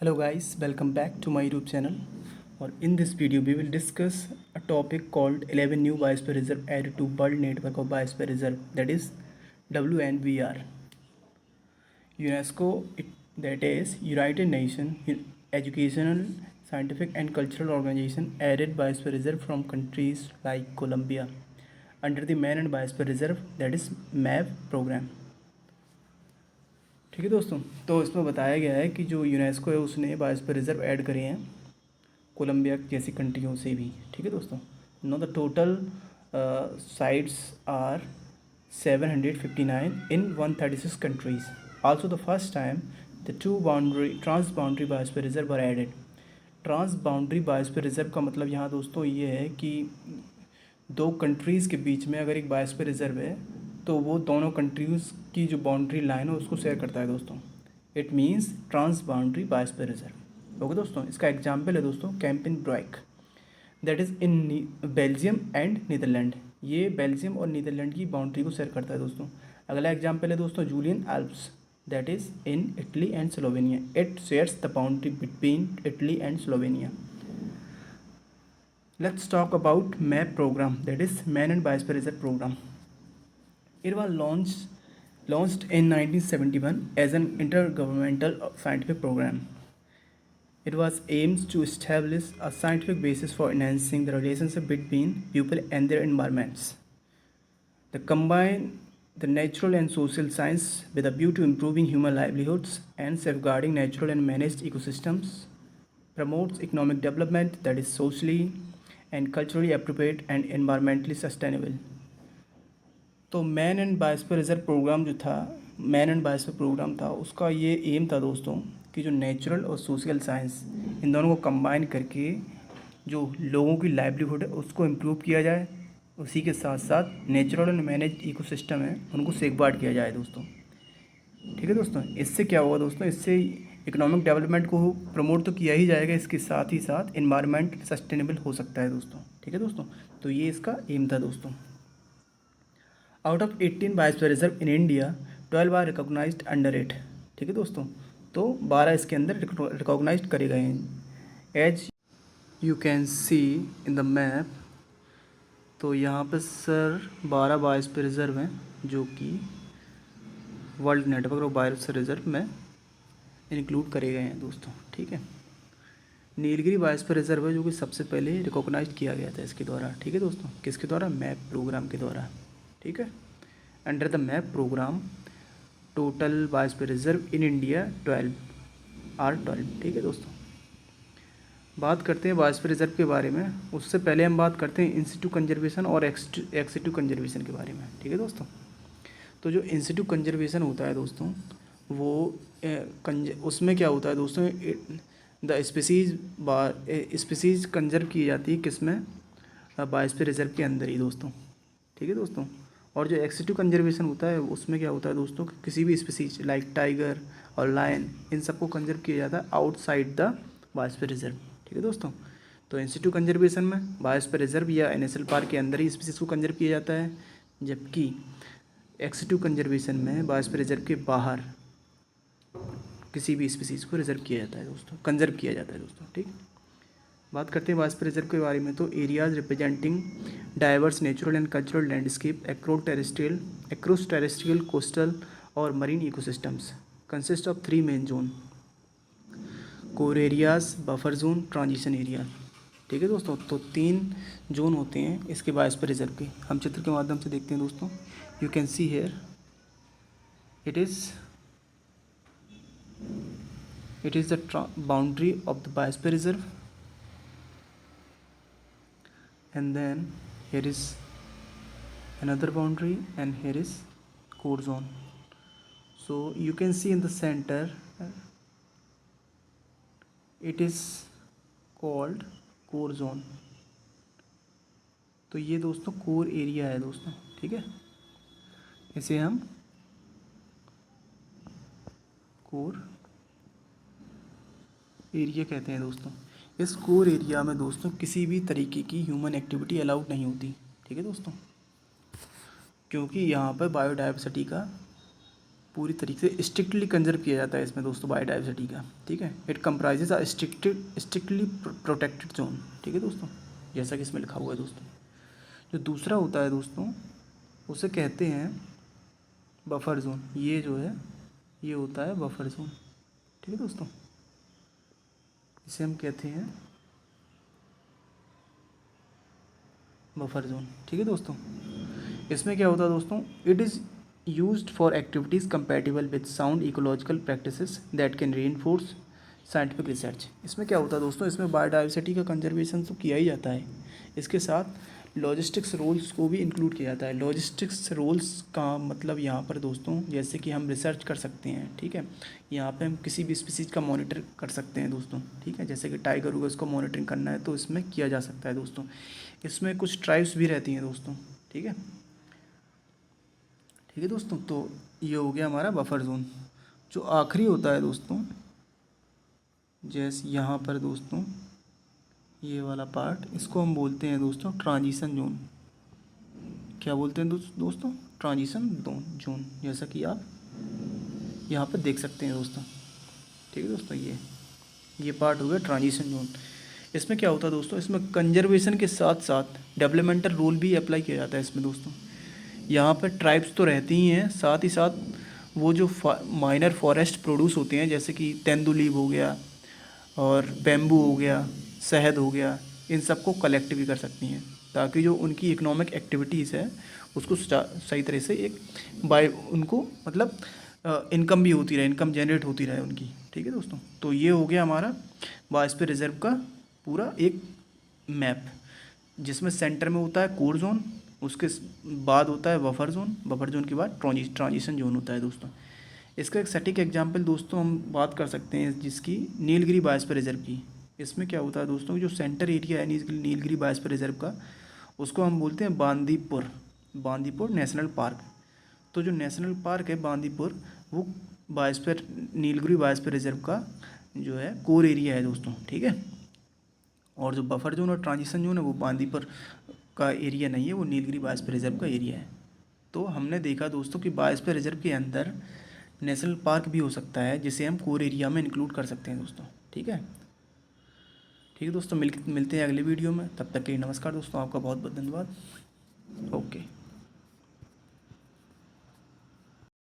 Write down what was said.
Hello guys, welcome back to my YouTube channel. Or in this video, we will discuss a topic called 11 new biosphere reserve added to World Network of Biosphere Reserve, that is WNVR. UNESCO, that is United Nations Educational, Scientific and Cultural Organization, added biosphere reserve from countries like Colombia under the Man and Biosphere Reserve, that is MAV program. ठीक है दोस्तों, तो इसमें बताया गया है कि जो यूनेस्को है उसने बायोस्फीयर रिजर्व ऐड करे हैं कोलंबिया जैसी कंट्रियों से भी। ठीक है दोस्तों, no the total sites are 759 in 136 countries. Also the first time the trans boundary biosphere reserve are added. Trans boundary biosphere reserve का मतलब यहाँ दोस्तों ये है कि दो कंट्रीज़ के बीच में अगर एक बायोस्फीयर रिजर्व है तो वो दोनों कंट्रीज़ की जो बाउंड्री लाइन है उसको शेयर करता है दोस्तों। It means trans boundary biosphere reserve. Okay दोस्तों, इसका एग्जाम्पल है दोस्तों Kempen Broek, that is in Belgium and Netherland. ये बेल्जियम और नीदरलैंड की बाउंड्री को शेयर करता है दोस्तों। अगला एग्जाम्पल है दोस्तों Julian Alps, that is in Italy and Slovenia. It shares the boundary between Italy and Slovenia. Let's talk about MAP program, that is Man and Biosphere Reserve program. It was launched in 1971 as an intergovernmental scientific program. It was aims to establish a scientific basis for enhancing the relationship between people and their environments. They combine the natural and social science with a view to improving human livelihoods and safeguarding natural and managed ecosystems, promotes economic development that is socially and culturally appropriate and environmentally sustainable. तो man and biosphere reserve programme जो था, man and biosphere programme था, उसका ये M था दोस्तों कि जो नेचुरल और सोशल साइंस इन दोनों को कंबाइन करके जो लोगों की लाइवलीहुड है उसको इम्प्रूव किया जाए, उसी के साथ साथ नेचुरल एंड मैनेज इकोसिस्टम है उनको सेफगार्ड किया जाए दोस्तों। ठीक है दोस्तों, इससे क्या होगा दोस्तों, इससे इकोनॉमिक डेवलपमेंट को प्रमोट तो किया ही जाएगा, इसके साथ ही साथ इन्वायरमेंट सस्टेनेबल हो सकता है दोस्तों। ठीक है दोस्तों, तो ये इसका एम था दोस्तों। Out of 18 biosphere reserve in India 12 are recognised under it. ठीक है दोस्तों, तो 12 इसके अंदर रिकॉग्नाइज्ड करे गए हैं। As you can see in the map, तो यहाँ पर सर 12 बायोस्फीयर रिजर्व हैं जो कि world network of biosphere reserve में इंक्लूड करे गए हैं दोस्तों। ठीक है, नीलगिरी बायोस्फीयर रिजर्व है जो कि सबसे पहले रिकॉग्नाइज किया गया था इसके द्वारा। ठीक है दोस्तों, किसके द्वारा? मैप प्रोग्राम के द्वारा। ठीक है, under the map programme total biosphere reserve in India 12। ठीक है दोस्तों, बात करते हैं बायोस्फीयर रिजर्व के बारे में। उससे पहले हम बात करते हैं इंसिटू कंजर्वेशन और एक्सिटू कंजर्वेशन के बारे में। ठीक है दोस्तों, तो जो इंसिटू कंजर्वेशन होता है दोस्तों वो उसमें क्या होता है दोस्तों, द स्पीसीज कंजर्व की जाती है किसमें? बायोस्फीयर रिजर्व के अंदर ही दोस्तों। ठीक है दोस्तों, और जो एक्सिटिव कंजर्वेशन होता है उसमें क्या होता है दोस्तों, किसी भी स्पीसीज लाइक टाइगर और लायन इन सबको कंजर्व किया जाता है आउटसाइड द बायोस्फीयर रिजर्व। ठीक है दोस्तों, तो इंसिटू कंजर्वेशन में बायोस्फीयर रिजर्व या नेशनल पार्क के अंदर ही स्पीसीज को कंजर्व किया जाता है, जबकि एक्सिटिव कंजर्वेशन में बायोस्फीयर रिजर्व के बाहर किसी भी स्पीसीज़ को रिजर्व किया जाता है दोस्तों, कंजर्व किया जाता है दोस्तों। ठीक, बात करते हैं बायोस्फीयर रिजर्व के बारे में। तो areas representing diverse natural and cultural landscape across terrestrial coastal और marine ecosystems consist of 3 main zone: core areas, buffer zone, transition area. ठीक है दोस्तों, तो 3 जोन होते हैं इसके बायोस्फीयर रिजर्व के। हम चित्र के माध्यम से देखते हैं दोस्तों। You can see here it is the boundary of the biosphere reserve, and then here is another boundary and here is core zone. So you can see in the center it is called core zone। तो ये दोस्तों core area है दोस्तों। ठीक है, इसे हम core area कहते हैं दोस्तों। इस कोर एरिया में दोस्तों किसी भी तरीके की ह्यूमन एक्टिविटी अलाउड नहीं होती। ठीक है दोस्तों, क्योंकि यहाँ पर बायोडाइवर्सिटी का पूरी तरीके से स्ट्रिक्टली कंजर्व किया जाता है इसमें दोस्तों बायोडाइवर्सिटी का, ठीक है। It comprises a strictly protected zone, ठीक है दोस्तों, जैसा कि इसमें लिखा हुआ है दोस्तों। जो दूसरा होता है दोस्तों उसे कहते हैं बफर जोन। ये जो है ये होता है बफर जोन, ठीक है दोस्तों, इसे हम कहते हैं बफर जोन, ठीक है दोस्तों। इसमें क्या होता है दोस्तों, it is used for activities compatible with sound ecological practices that can reinforce scientific research. इसमें क्या होता है दोस्तों, इसमें बायोडाइवर्सिटी का कंजर्वेशन तो किया ही जाता है, इसके साथ लॉजिस्टिक्स रोल्स को भी इंक्लूड किया जाता है। लॉजिस्टिक्स रोल्स का मतलब यहाँ पर दोस्तों जैसे कि हम रिसर्च कर सकते हैं, ठीक है, यहाँ पे हम किसी भी स्पीसीज का मॉनिटर कर सकते हैं दोस्तों, ठीक है, जैसे कि टाइगर होगा उसको मॉनिटरिंग करना है तो इसमें किया जा सकता है दोस्तों। इसमें कुछ ट्राइब्स भी रहती हैं दोस्तों, ठीक है, ठीक है दोस्तों। तो ये हो गया हमारा बफर जोन। जो आखिरी होता है दोस्तों, जैसे यहाँ पर दोस्तों ये वाला पार्ट, इसको हम बोलते हैं दोस्तों ट्रांजिशन जोन। क्या बोलते हैं दोस्तों, ट्रांजिशन जोन, जैसा कि आप यहाँ पर देख सकते हैं दोस्तों, ठीक है दोस्तों। ये पार्ट हो गया ट्रांजिशन जोन। इसमें क्या होता है दोस्तों, इसमें कंजर्वेशन के साथ साथ डेवलपमेंटल रोल भी अप्लाई किया जाता है इसमें दोस्तों। यहाँ पर ट्राइब्स तो रहती ही हैं, साथ ही साथ वो जो माइनर फॉरेस्ट प्रोड्यूस होते हैं जैसे कि तेंदुलीव हो गया और बैम्बू हो गया, शहद हो गया, इन सबको कलेक्ट भी कर सकती हैं ताकि जो उनकी इकोनॉमिक एक्टिविटीज़ है उसको सही तरह से एक बाय उनको मतलब इनकम भी होती रहे, इनकम जनरेट होती रहे उनकी, ठीक है दोस्तों। तो ये हो गया हमारा बायोस्फीयर रिजर्व का पूरा एक मैप, जिसमें सेंटर में होता है कोर जोन, उसके बाद होता है बफर जोन, बफर जोन के बाद ट्रांजिशन जोन होता है दोस्तों। इसका एक सटीक एग्जांपल दोस्तों हम बात कर सकते हैं जिसकी नीलगिरी बायोस्फीयर रिजर्व की। इसमें क्या होता है दोस्तों, जो सेंटर एरिया है नीलगिरी बायोस्फीयर रिजर्व का, उसको हम बोलते हैं बांदीपुर नेशनल पार्क। तो जो नेशनल पार्क है बांदीपुर, वो बायोस्फीयर नीलगिरी बायोस्फीयर रिजर्व का जो है कोर एरिया है दोस्तों, ठीक है। और जो बफर जोन और ट्रांजिशन जोन है वो बांदीपुर का एरिया नहीं है, वो नीलगिरी बायोस्फीयर रिजर्व का एरिया है। तो हमने देखा दोस्तों कि बायोस्फीयर रिजर्व के अंदर नेशनल पार्क भी हो सकता है जिसे हम कोर एरिया में इंक्लूड कर सकते हैं दोस्तों, ठीक है। ठीक है दोस्तों, मिलते हैं अगले वीडियो में, तब तक के लिए नमस्कार दोस्तों, आपका बहुत बहुत धन्यवाद। ओके।